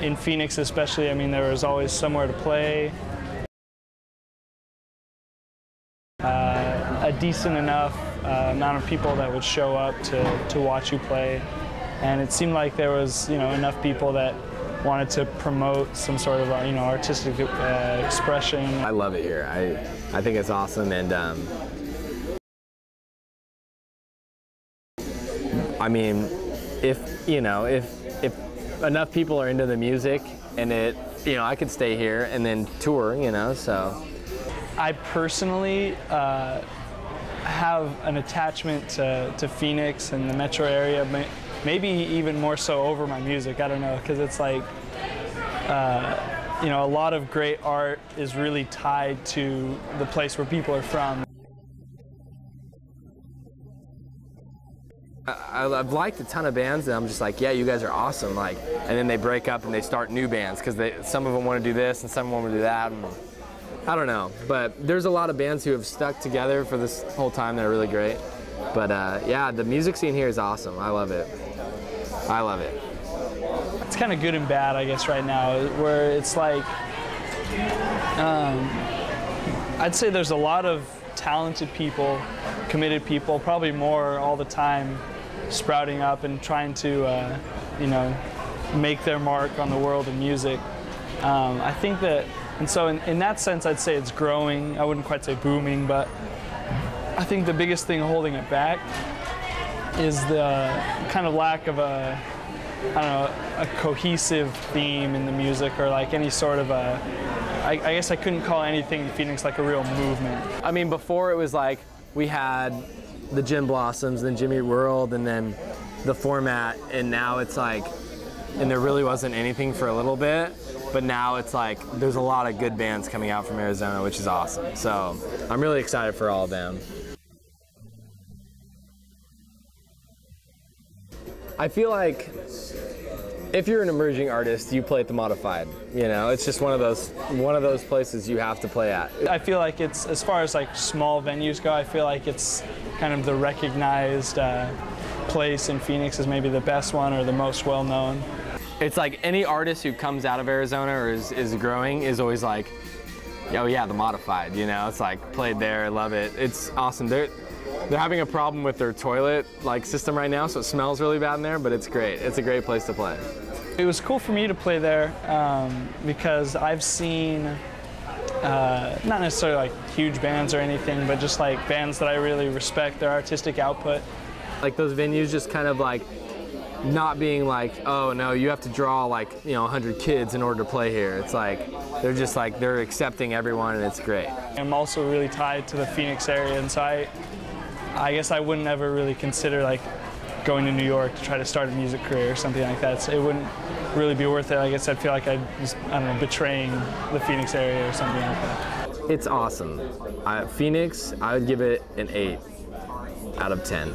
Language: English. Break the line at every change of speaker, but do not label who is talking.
In Phoenix especially, I mean, there was always somewhere to play. A decent enough amount of people that would show up to watch you play. And it seemed like there was, enough people that wanted to promote some sort of, artistic expression.
I love it here. I think it's awesome, and I mean, if enough people are into the music, and I could stay here and then tour, so.
I personally have an attachment to Phoenix and the metro area, maybe even more so over my music. I don't know, because it's like, a lot of great art is really tied to the place where people are from.
I've liked a ton of bands, and I'm just like, yeah, you guys are awesome. Like, and then they break up and they start new bands because some of them want to do this and some want to do that. And I don't know, but there's a lot of bands who have stuck together for this whole time that are really great. But yeah, the music scene here is awesome. I love it. I love it.
It's kind of good and bad, I guess, right now, where it's like, I'd say there's a lot of talented people, committed people, probably more all the time, sprouting up and trying to, make their mark on the world of music. I think that, and so in that sense, I'd say it's growing. I wouldn't quite say booming, but I think the biggest thing holding it back is the kind of lack of a cohesive theme in the music, or like any sort of I guess I couldn't call anything in Phoenix like a real movement.
I mean, before it was like we had the Gin Blossoms, then Jimmy World, and then the Format, and now it's like, and there really wasn't anything for a little bit, but now it's like there's a lot of good bands coming out from Arizona, which is awesome. So I'm really excited for all of them. I feel like if you're an emerging artist, you play at the Modified. It's just one of those places you have to play at.
I feel like it's, as far as like small venues go, I feel like it's kind of the recognized place in Phoenix is maybe the best one or the most well known.
It's like any artist who comes out of Arizona or is growing is always like, oh yeah, the Modified. It's like played there, love it. It's awesome. They're having a problem with their toilet system right now, so it smells really bad in there, but it's great. It's a great place to play.
It was cool for me to play there because I've seen not necessarily like huge bands or anything, but just like bands that I really respect their artistic output.
Like those venues just kind of like not being like, oh no, you have to draw 100 kids in order to play here. It's like they're just like they're accepting everyone, and it's great.
I'm also really tied to the Phoenix area, and so I guess I wouldn't ever really consider like going to New York to try to start a music career or something like that. So it wouldn't really be worth it. I guess I'd feel like I'd just, betraying the Phoenix area or something like that.
It's awesome. Phoenix, I would give it an 8 out of 10.